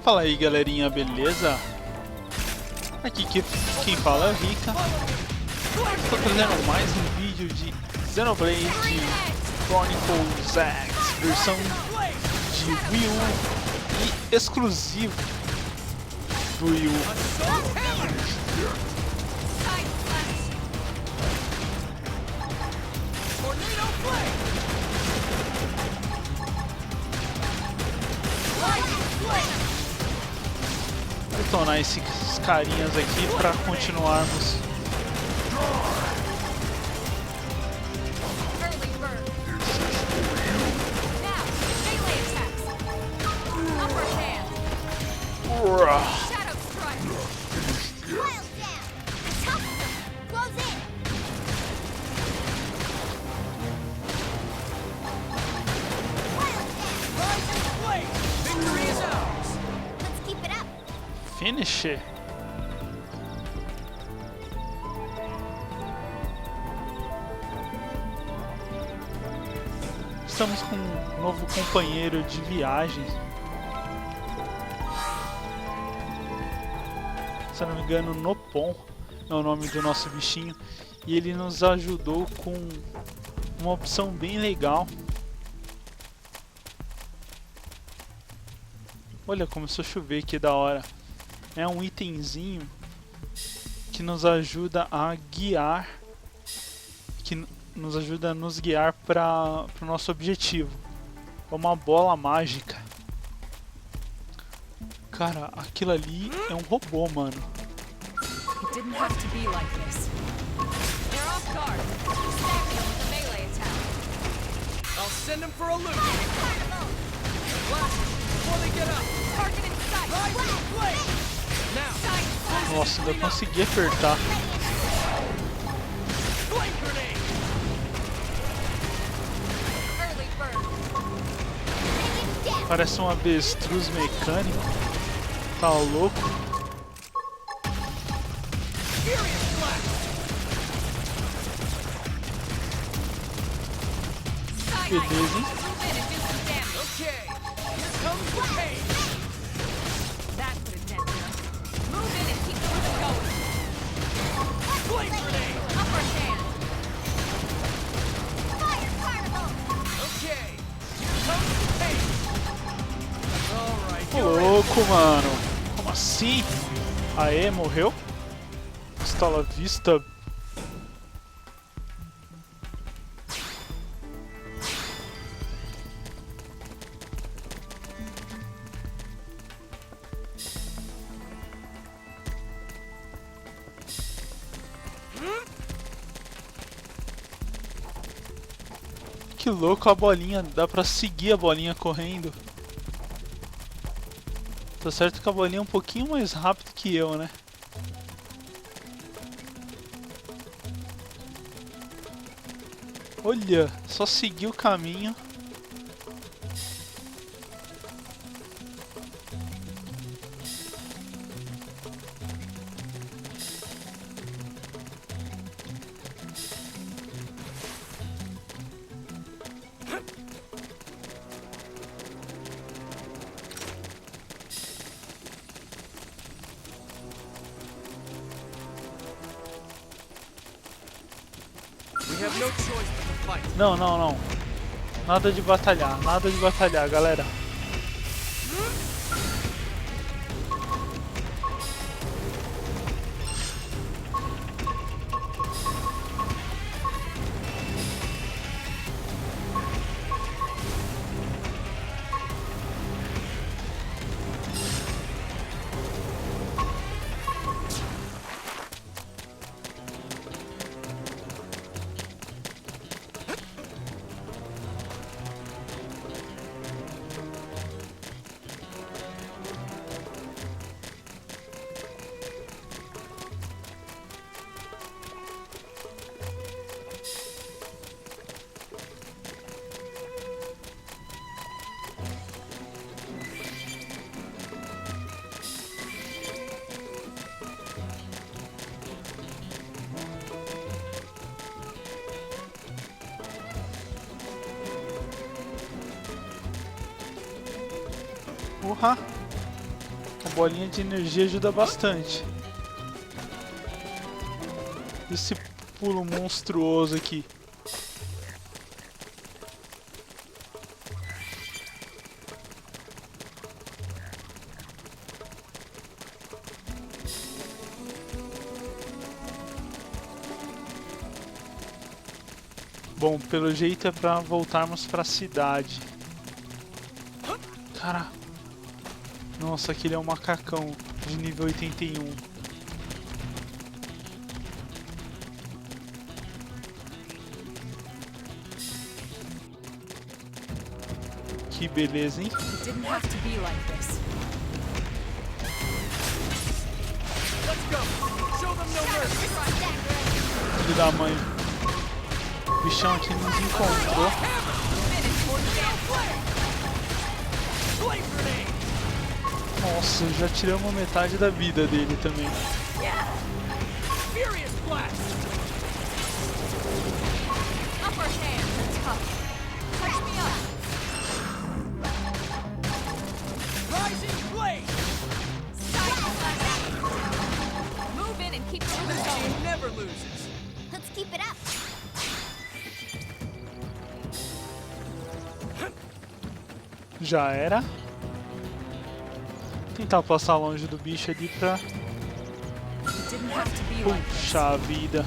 Fala aí galerinha, beleza? Aqui quem fala é o Rica. Estou trazendo mais um vídeo de Xenoblade Chronicles X, versão de Wii U e exclusivo do Wii U. Detonar esses carinhas aqui para continuarmos. Finish. Estamos com um novo companheiro de viagem. Se eu não me engano, Nopon é o nome do nosso bichinho. E ele nos ajudou com uma opção bem legal. Olha, começou a chover, que da hora. É um itemzinho que nos ajuda a guiar, que nos ajuda a nos guiar para o nosso objetivo. É uma bola mágica. Cara, aquilo ali é um robô, mano. Nossa, ainda consegui apertar. Parece um avestruz mecânico. Tá louco? Beleza, hein? Ô louco, mano. Como assim? Aê, morreu? Pistola vista. Que louco, a bolinha, dá pra seguir a bolinha correndo. Tá certo que a bolinha é um pouquinho mais rápido que eu, né? Olha, só seguir o caminho. Não, não, não. Nada de batalhar, galera. Porra! A bolinha de energia ajuda bastante. Esse pulo monstruoso aqui. Bom, pelo jeito é pra voltarmos pra cidade. Cara, nossa, aquele é um macacão de nível 81. Que beleza, hein? Filho da mãe. O bichão aqui nos encontrou. Nossa, já tiramos metade da vida dele também. Já era. Tentar passar longe do bicho ali pra... Puxa vida.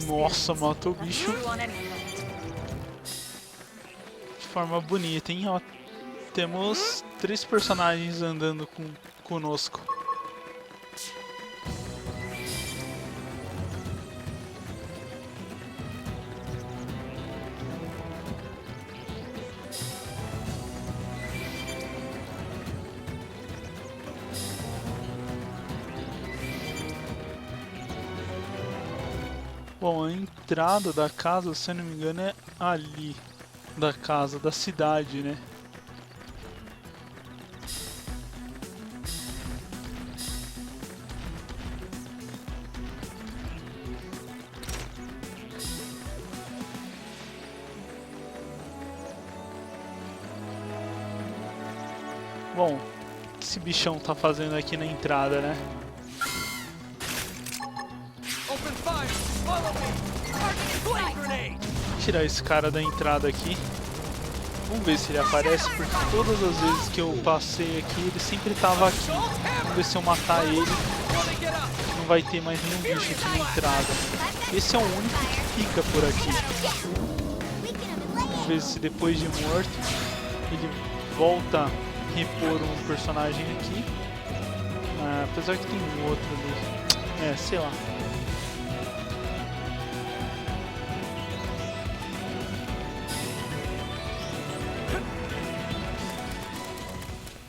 Nossa, matou o bicho de forma bonita, hein? Ó, temos 3 personagens andando conosco. Bom, a entrada da casa, se eu não me engano, é ali. Da casa, da cidade, né? Bom, o que esse bichão tá fazendo aqui na entrada, né? Tirar esse cara da entrada aqui. Vamos ver se ele aparece, porque todas as vezes que eu passei aqui, ele sempre tava aqui. Vamos ver se eu matar ele, não vai ter mais nenhum bicho aqui na entrada. Esse é o único que fica por aqui. Vamos ver se depois de morto, ele volta a repor um personagem aqui. Apesar que tem um outro ali. Sei lá.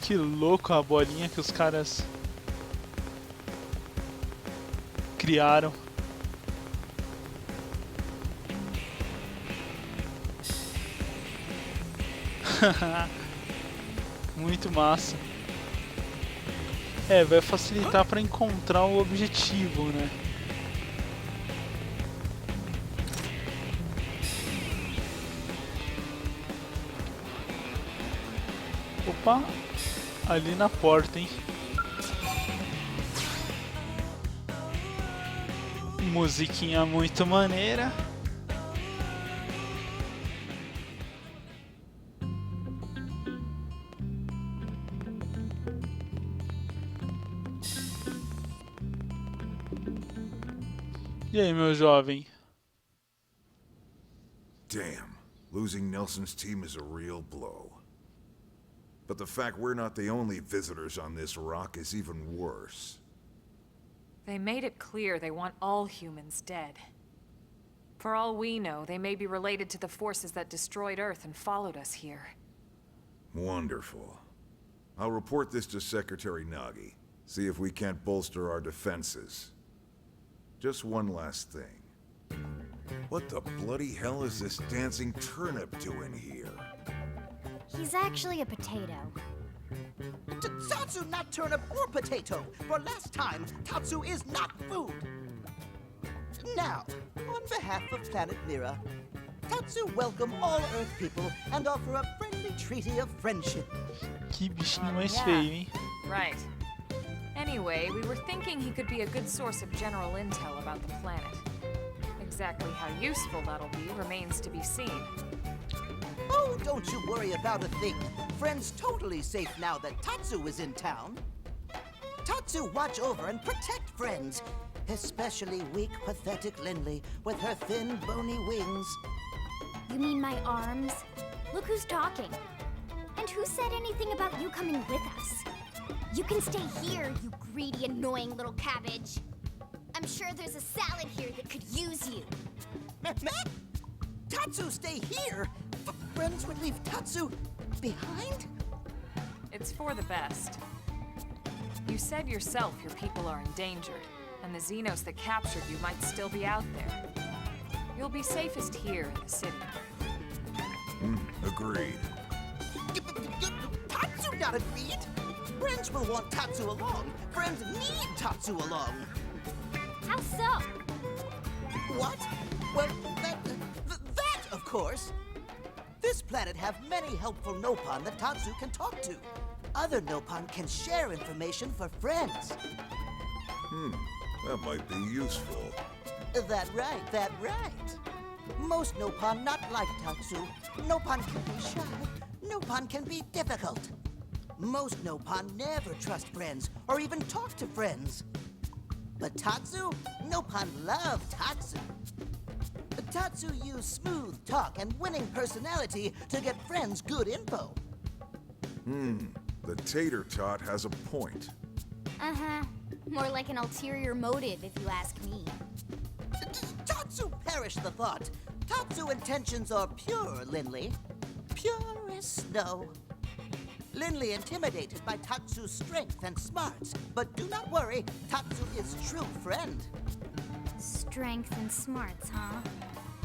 Que louco a bolinha que os caras criaram. Muito massa. Vai facilitar para encontrar o objetivo, né? Opa! Ali na porta, hein? Musiquinha muito maneira. E aí, meu jovem? Damn, losing Nelson's team is a real blow. But the fact we're not the only visitors on this rock is even worse. They made it clear they want all humans dead. For all we know, they may be related to the forces that destroyed Earth and followed us here. Wonderful. I'll report this to Secretary Nagi. See if we can't bolster our defenses. Just one last thing. What the bloody hell is this dancing turnip doing here? He's actually a potato. Tatsu, not turnip or potato. For last time, Tatsu is not food. Now, on behalf of Planet Mira, Tatsu welcome all Earth people and offer a friendly treaty of friendship. Que bichinho mais feio, hein? Right. Anyway, we were thinking he could be a good source of general intel about the planet. Exactly how useful that'll be remains to be seen. Oh, don't you worry about a thing. Friend's totally safe now that Tatsu is in town. Tatsu watch over and protect friends, especially weak, pathetic Lindley with her thin, bony wings. You mean my arms? Look who's talking. And who said anything about you coming with us? You can stay here, you greedy, annoying little cabbage. I'm sure there's a salad here that could use you. Tatsu stay here? Friends would leave Tatsu behind? It's for the best. You said yourself your people are endangered, and the Xenos that captured you might still be out there. You'll be safest here in the city. Agreed. Tatsu not agreed? Friends will want Tatsu along. Friends need Tatsu along. How so? What? Well, that, of course. This planet have many helpful Nopon that Tatsu can talk to. Other Nopon can share information for friends. That might be useful. That right. Most Nopon not like Tatsu. Nopon can be shy. Nopon can be difficult. Most Nopon never trust friends or even talk to friends. But Tatsu? Nopon love Tatsu. Tatsu use smooth talk and winning personality to get friends good info. The tater tot has a point. Uh-huh. More like an ulterior motive, if you ask me. Tatsu perish the thought. Tatsu intentions are pure, Lindley. Pure as snow. Lindley intimidated by Tatsu's strength and smarts. But do not worry, Tatsu is true friend. Strength and smarts, huh?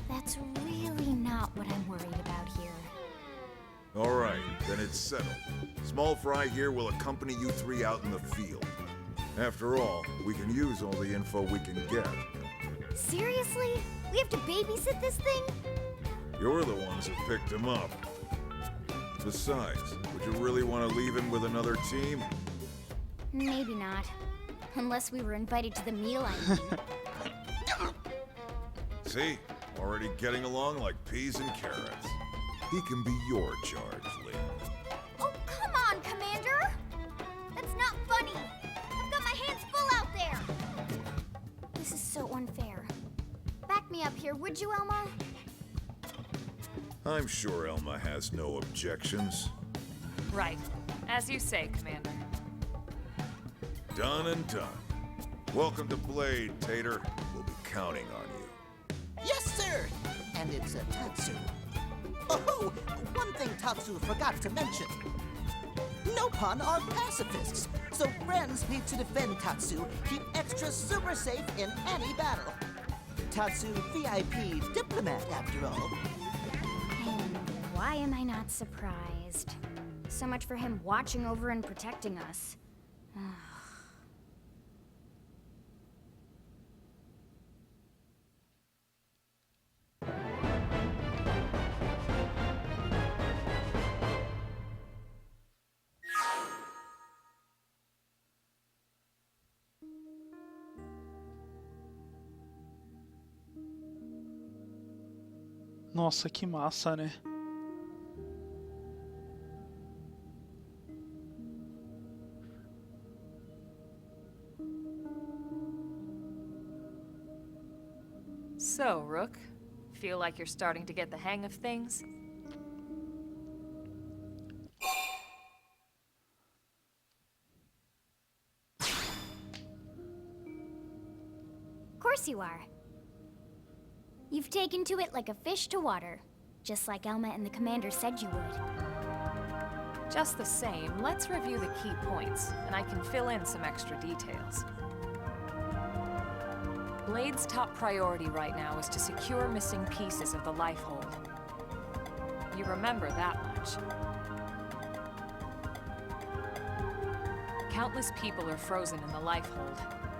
That's really not what I'm worried about here. All right, then it's settled. Small Fry here will accompany you three out in the field. After all, we can use all the info we can get. Seriously? We have to babysit this thing? You're the ones who picked him up. Besides, would you really want to leave him with another team? Maybe not. Unless we were invited to the meal, I mean. See? Already getting along like peas and carrots. He can be your charge, Lynn. Oh, come on, Commander! That's not funny! I've got my hands full out there! This is so unfair. Back me up here, would you, Elma? I'm sure Elma has no objections. Right. As you say, Commander. Done and done. Welcome to Blade, Tater. We'll be counting on you. Yes, sir! And it's a Tatsu. Oh, one thing Tatsu forgot to mention. Nopon are pacifists, so friends need to defend Tatsu, keep extra super safe in any battle. Tatsu VIP diplomat, after all. And why am I not surprised? So much for him watching over and protecting us. Nossa, que massa, né? So, Rook, feel like you're starting to get the hang of things? Of course you are. You've taken to it like a fish to water, just like Elma and the Commander said you would. Just the same, let's review the key points, and I can fill in some extra details. Blade's top priority right now is to secure missing pieces of the Lifehold. You remember that much. Countless people are frozen in the Lifehold.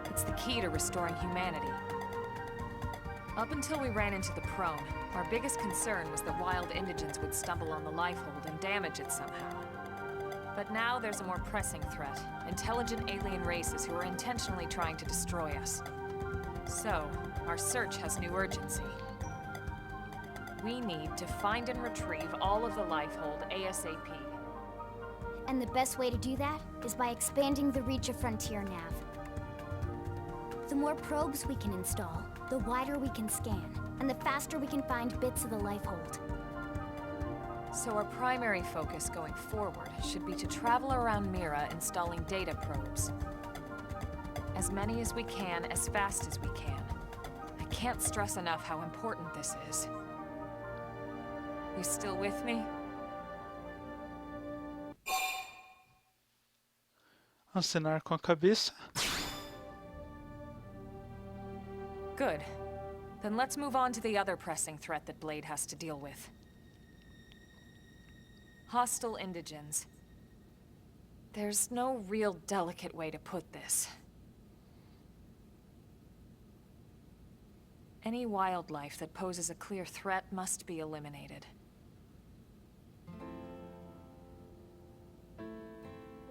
It's the key to restoring humanity. Up until we ran into the Prone, our biggest concern was the wild indigents would stumble on the Lifehold and damage it somehow. But now there's a more pressing threat. Intelligent alien races who are intentionally trying to destroy us. So, our search has new urgency. We need to find and retrieve all of the Lifehold ASAP. And the best way to do that is by expanding the reach of Frontier Nav. The more probes we can install, the wider we can scan, and the faster we can find bits of the Lifehold. So our primary focus going forward should be to travel around Mira installing data probes. As many as we can, as fast as we can. I can't stress enough how important this is. You still with me? Acenar com a cabeça. Good. Then let's move on to the other pressing threat that Blade has to deal with. Hostile indigens. There's no real delicate way to put this. Any wildlife that poses a clear threat must be eliminated.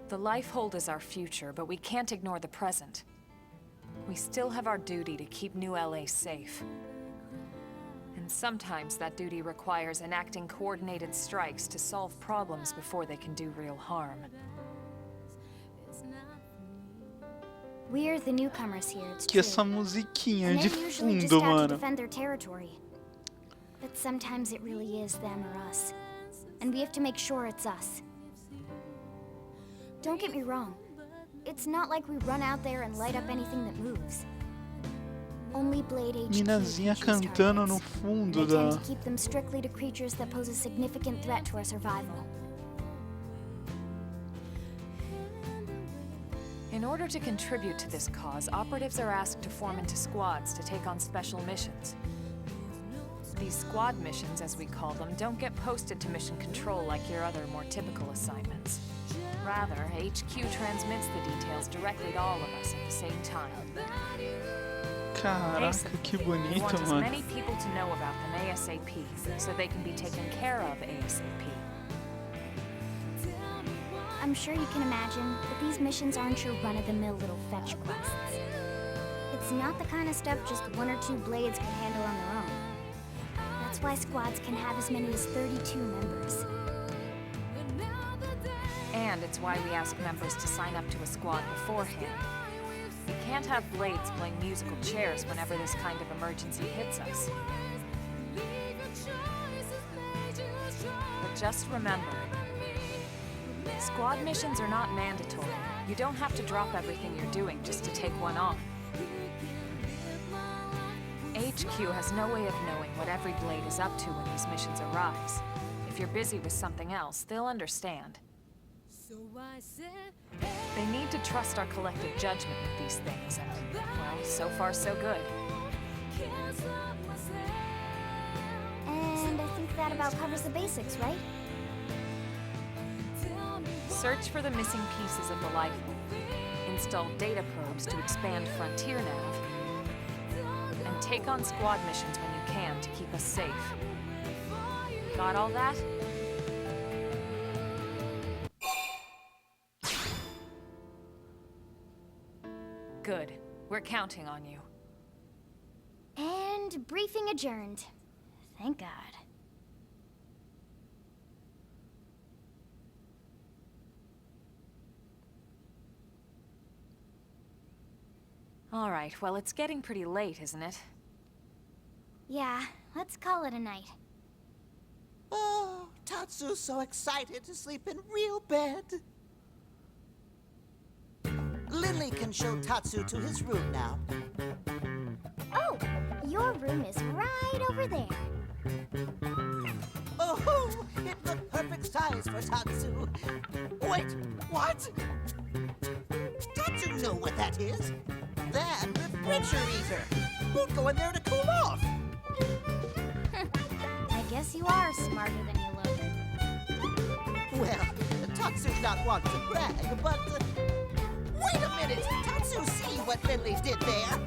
The Lifehold is our future, but we can't ignore the present. We still have our duty to keep New LA safe. And sometimes that duty requires enacting coordinated strikes to solve problems before they can do real harm. We're the newcomers here, it's Que true. essa musiquinha And de they're usually just fundo, out to mano. defend their territory. But sometimes it really is them or us. And we have to make sure it's us. Don't get me wrong. It's not like we run out there and light up anything that moves. Only Blade HQ Minazinha can choose cantando no targets. fundo They tend da. to keep them strictly to creatures that pose a significant threat to our survival. In order to contribute to this cause, operatives are asked to form into squads to take on special missions. These squad missions, as we call them, don't get posted to mission control like your other, more typical assignments. Rather, HQ transmits the details directly to all of us at the same time. Caraca, que We bonito, want as mano. many people to know about them ASAP, so they can be taken care of ASAP. I'm sure you can imagine that these missions aren't your run-of-the-mill little fetch quests. It's not the kind of stuff just one or two blades can handle on their own. That's why squads can have as many as 32 members. And it's why we ask members to sign up to a squad beforehand. We can't have blades playing musical chairs whenever this kind of emergency hits us. But just remember, squad missions are not mandatory. You don't have to drop everything you're doing just to take one on. HQ has no way of knowing what every blade is up to when these missions arise. If you're busy with something else, they'll understand. They need to trust our collective judgment with these things, and, well, so far so good. And I think that about covers the basics, right? Search for the missing pieces of the Lifehold. Install data probes to expand Frontier Nav. And take on squad missions when you can to keep us safe. Got all that? Good. We're counting on you. And briefing adjourned. Thank God. All right, well, it's getting pretty late, isn't it? Yeah, let's call it a night. Oh, Tatsu's so excited to sleep in real bed. Lily can show Tatsu to his room now. Oh, your room is right over there. Oh, it looked perfect size for Tatsu. Wait, what? Tatsu know what that is. That refrigerator. Won't go in there to cool off. I guess you are smarter than you look. Well, Tatsu's not one to brag, but... wait a minute! Tatsu see what Finley did there?